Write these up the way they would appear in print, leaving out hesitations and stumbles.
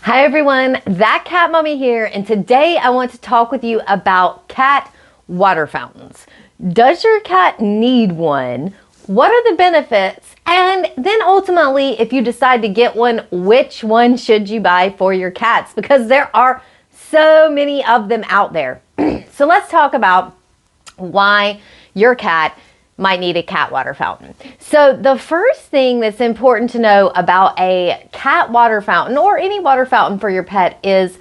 Hi everyone, That Cat Mommy here, and today I want to talk with you about cat water fountains. Does your cat need one? What are the benefits? And then ultimately, if you decide to get one, which one should you buy for your cats? Because there are so many of them out there. So let's talk about why your cat might need a cat water fountain. So the first thing that's important to know about a cat water fountain or any water fountain for your pet is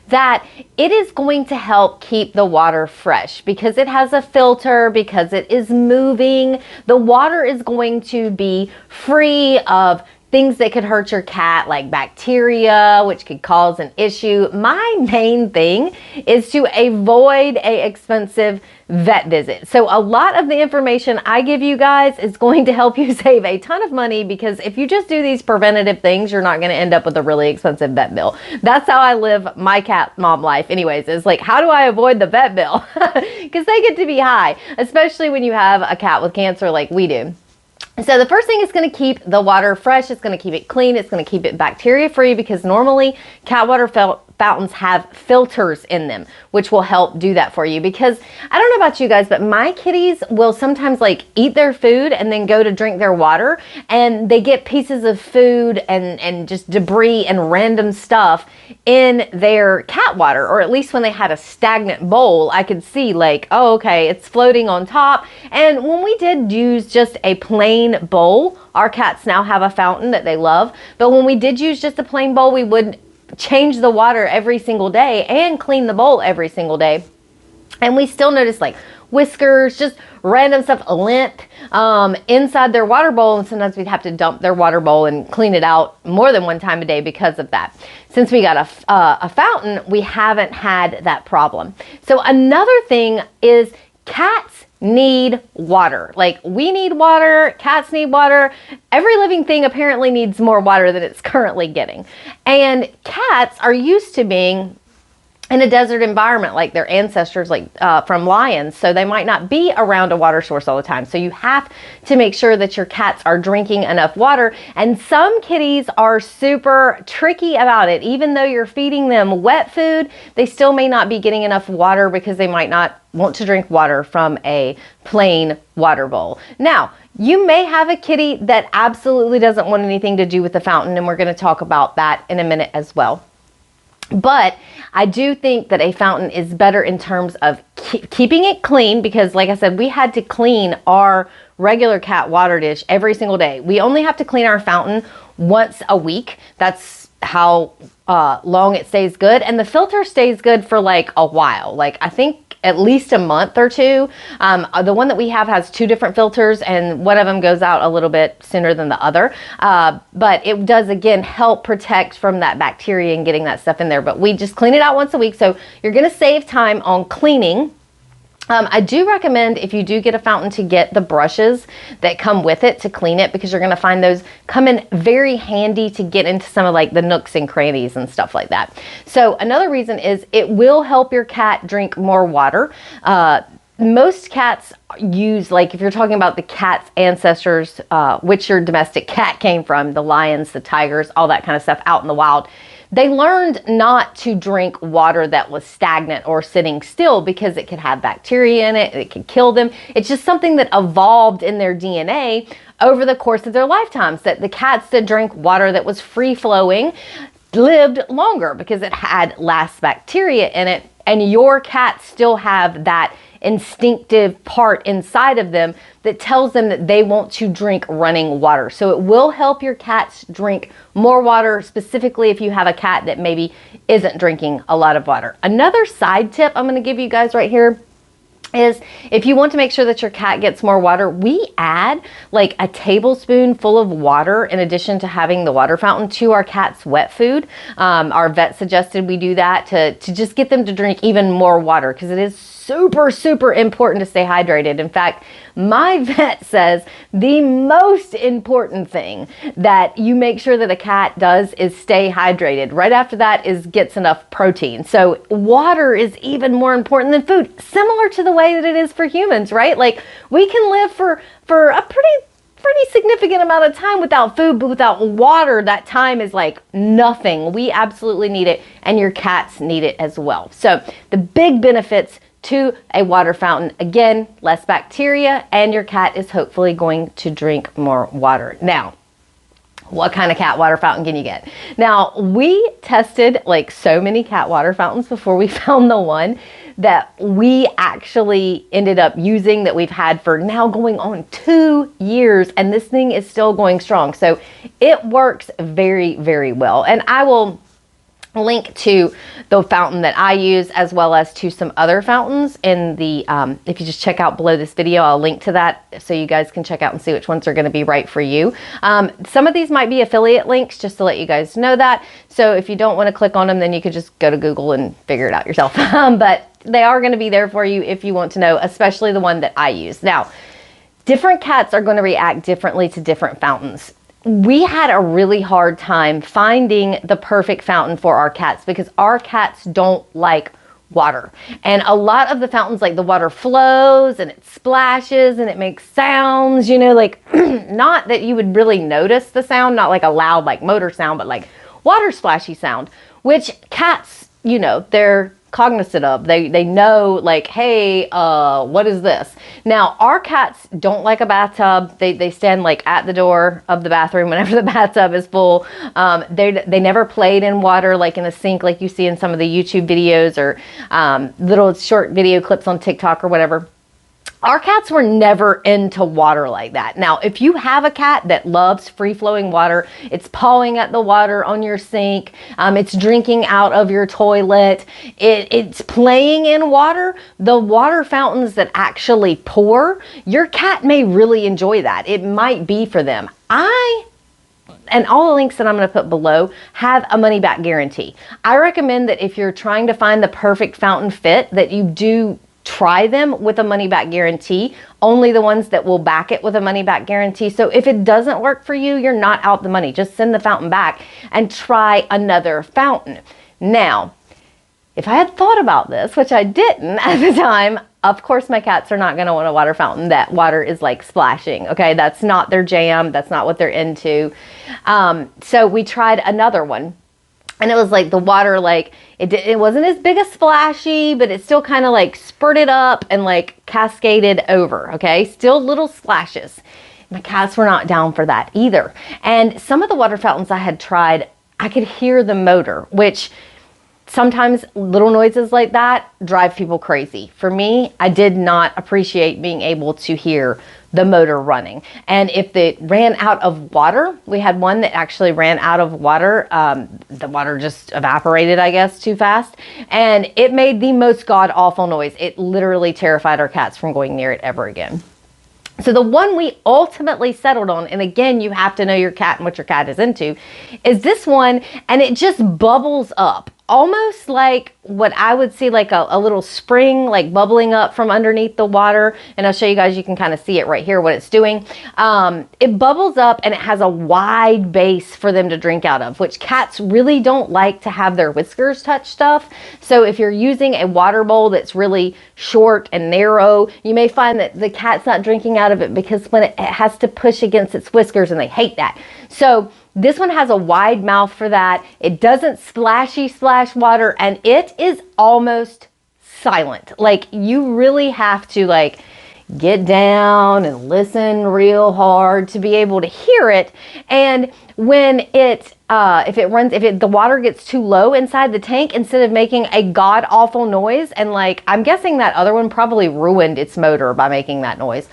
that it is going to help keep the water fresh because it has a filter, because it is moving. The water is going to be free of things that could hurt your cat, like bacteria, which could cause an issue. My main thing is to avoid an expensive vet visit. So a lot of the information I give you guys is going to help you save a ton of money, because if you just do these preventative things, you're not going to end up with a really expensive vet bill. That's how I live my cat mom life anyways, is like, how do I avoid the vet bill? Because they get to be high, especially when you have a cat with cancer like we do. So the first thing is going to keep the water fresh. It's going to keep it clean. It's going to keep it bacteria free, because normally cat water fountains have filters in them, which will help do that for you. Because I don't know about you guys, but my kitties will sometimes like eat their food and then go to drink their water, and they get pieces of food and just debris and random stuff in their cat water. Or at least when they had a stagnant bowl, I could see like, oh, okay, it's floating on top. And when we did use just a plain bowl, our cats now have a fountain that they love, but when we did use just a plain bowl, we would change the water every single day and clean the bowl every single day. And we still notice like whiskers, just random stuff, lint inside their water bowl. And sometimes we'd have to dump their water bowl and clean it out more than one time a day because of that. Since we got a fountain, we haven't had that problem. So another thing is cats need water. Like, we need water, cats need water. Every living thing apparently needs more water than it's currently getting. And cats are used to being in a desert environment like their ancestors, like from lions. So they might not be around a water source all the time. So you have to make sure that your cats are drinking enough water. And some kitties are super tricky about it. Even though you're feeding them wet food, they still may not be getting enough water because they might not want to drink water from a plain water bowl. Now, you may have a kitty that absolutely doesn't want anything to do with the fountain, and we're going to talk about that in a minute as well. But I do think that a fountain is better in terms of keeping it clean, because like I said, we had to clean our regular cat water dish every single day. We only have to clean our fountain once a week. That's how long it stays good. And the filter stays good for like a while. Like, I think at least a month or two. The one that we have has two different filters, and one of them goes out a little bit sooner than the other. But it does, again, help protect from that bacteria and getting that stuff in there. But we just clean it out once a week, so you're gonna save time on cleaning. I do recommend, if you do get a fountain, to get the brushes that come with it to clean it, because you're going to find those come in very handy to get into some of like the nooks and crannies and stuff like that. So another reason is it will help your cat drink more water. Most cats use, like if you're talking about the cat's ancestors, which your domestic cat came from, the lions, the tigers, all that kind of stuff out in the wild, they learned not to drink water that was stagnant or sitting still, because it could have bacteria in it. It could kill them. It's just something that evolved in their DNA over the course of their lifetimes, that the cats that drank water that was free flowing lived longer because it had less bacteria in it. And your cats still have that instinctive part inside of them that tells them that they want to drink running water. So it will help your cats drink more water, specifically if you have a cat that maybe isn't drinking a lot of water. Another side tip I'm going to give you guys right here is, if you want to make sure that your cat gets more water, we add like a tablespoon full of water in addition to having the water fountain to our cat's wet food. Our vet suggested we do that to just get them to drink even more water, because it is super, super important to stay hydrated. In fact, my vet says the most important thing that you make sure that a cat does is stay hydrated. Right after that is gets enough protein. So water is even more important than food, similar to the way that it is for humans, right? Like, we can live for a pretty pretty significant amount of time without food, but without water, that time is like nothing. We absolutely need it, and your cats need it as well. So the big benefits to a water fountain, again, less bacteria, and your cat is hopefully going to drink more water. Now, what kind of cat water fountain can you get? Now, we tested like so many cat water fountains before we found the one that we actually ended up using, that we've had for now going on 2 years, and this thing is still going strong. So it works very, very well. And I will link to the fountain that I use, as well as to some other fountains in the, if you just check out below this video, I'll link to that so you guys can check out and see which ones are going to be right for you. Some of these might be affiliate links, just to let you guys know that. So if you don't want to click on them, then you could just go to Google and figure it out yourself. But they are going to be there for you if you want to know, especially the one that I use. Now, different cats are going to react differently to different fountains. We had a really hard time finding the perfect fountain for our cats because our cats don't like water. And a lot of the fountains, like the water flows and it splashes and it makes sounds, you know, like not that you would really notice the sound, not like a loud like motor sound, but like water splashy sound, which cats, you know, they're cognizant of. They know like, hey, what is this? Now, our cats don't like a bathtub. They stand like at the door of the bathroom whenever the bathtub is full. They never played in water like in a sink like you see in some of the YouTube videos or little short video clips on TikTok or whatever. Our cats were never into water like that. Now, if you have a cat that loves free-flowing water, it's pawing at the water on your sink, it's drinking out of your toilet, it's playing in water, the water fountains that actually pour, your cat may really enjoy that. It might be for them. And all the links that I'm going to put below have a money back guarantee. I recommend that if you're trying to find the perfect fountain fit, that you do try them with a money back guarantee, only the ones that will back it with a money back guarantee. So if it doesn't work for you, you're not out the money. Just send the fountain back and try another fountain. Now, if I had thought about this, which I didn't at the time, of course my cats are not going to want a water fountain that water is like splashing. Okay, that's not their jam. That's not what they're into. So we tried another one. And it was like the water, like it wasn't as big a splashy, but it still kind of like spurted up and like cascaded over. Okay, still little splashes. My cats were not down for that either. And some of the water fountains I had tried, I could hear the motor, which sometimes little noises like that drive people crazy. For me, I did not appreciate being able to hear the motor running. And if it ran out of water, we had one that actually ran out of water. The water just evaporated, I guess, too fast. And it made the most god-awful noise. It literally terrified our cats from going near it ever again. So the one we ultimately settled on, and again, you have to know your cat and what your cat is into, is this one, and it just bubbles up. Almost like what I would see like a little spring like bubbling up from underneath the water. And I'll show you guys, you can kind of see it right here, what it's doing. It bubbles up and it has a wide base for them to drink out of, which cats really don't like to have their whiskers touch stuff. So if you're using a water bowl that's really short and narrow, you may find that the cat's not drinking out of it because when it has to push against its whiskers, and they hate that. So this one has a wide mouth for that. It doesn't splashy splash water, and it is almost silent. Like you really have to like get down and listen real hard to be able to hear it. And when it the water gets too low inside the tank, instead of making a god awful noise, and like I'm guessing that other one probably ruined its motor by making that noise.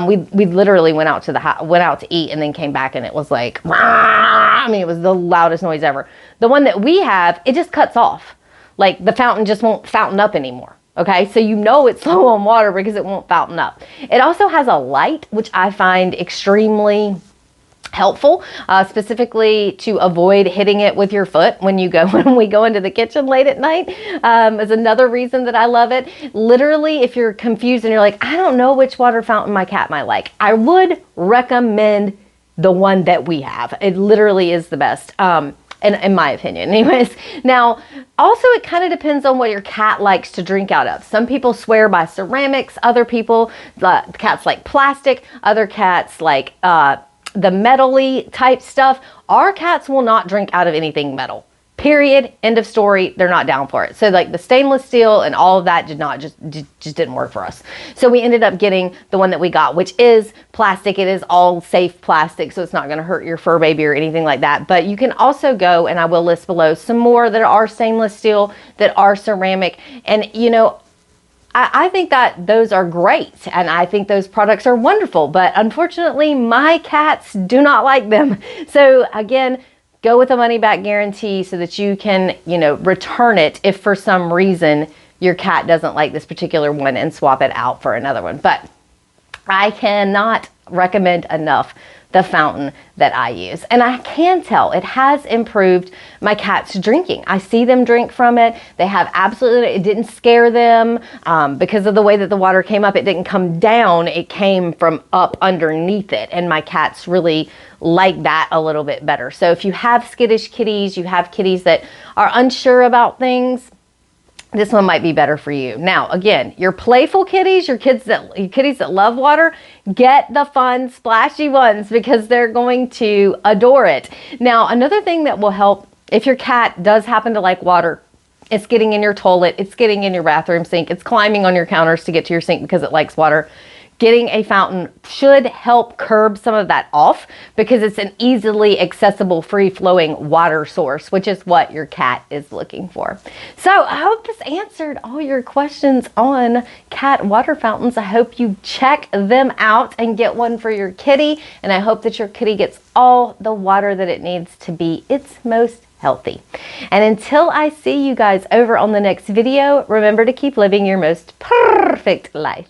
We literally went out to eat and then came back and it was like, I mean, it was the loudest noise ever. The one that we have, it just cuts off. Like the fountain just won't fountain up anymore. Okay, so you know it's low on water because it won't fountain up. It also has a light, which I find extremely helpful, specifically to avoid hitting it with your foot when we go into the kitchen late at night, is another reason that I love it. Literally, if you're confused and you're like, I don't know which water fountain my cat might like, I would recommend the one that we have. It literally is the best. in my opinion. Anyways, now also it kind of depends on what your cat likes to drink out of. Some people swear by ceramics, other people, cats like plastic, other cats like the metal-y type stuff. Our cats will not drink out of anything metal. Period. End of story. They're not down for it. So like the stainless steel and all of that just didn't work for us. So we ended up getting the one that we got, which is plastic. It is all safe plastic, so it's not going to hurt your fur baby or anything like that. But you can also go, and I will list below some more that are stainless steel, that are ceramic. And you know, I think that those are great, and I think those products are wonderful, but unfortunately my cats do not like them. So again, go with a money back guarantee so that you can, you know, return it if for some reason your cat doesn't like this particular one, and swap it out for another one. But I cannot recommend enough the fountain that I use. And I can tell it has improved my cats' drinking. I see them drink from it. They have absolutely, it didn't scare them because of the way that the water came up. It didn't come down, it came from up underneath it. And my cats really like that a little bit better. So if you have skittish kitties, you have kitties that are unsure about things, this one might be better for you. Now, again, your playful kitties, your kitties that love water, get the fun splashy ones because they're going to adore it. Now, another thing that will help if your cat does happen to like water, it's getting in your toilet, it's getting in your bathroom sink, it's climbing on your counters to get to your sink because it likes water. Getting a fountain should help curb some of that off because it's an easily accessible, free-flowing water source, which is what your cat is looking for. So I hope this answered all your questions on cat water fountains. I hope you check them out and get one for your kitty, and I hope that your kitty gets all the water that it needs to be its most healthy. And until I see you guys over on the next video, remember to keep living your most perfect life.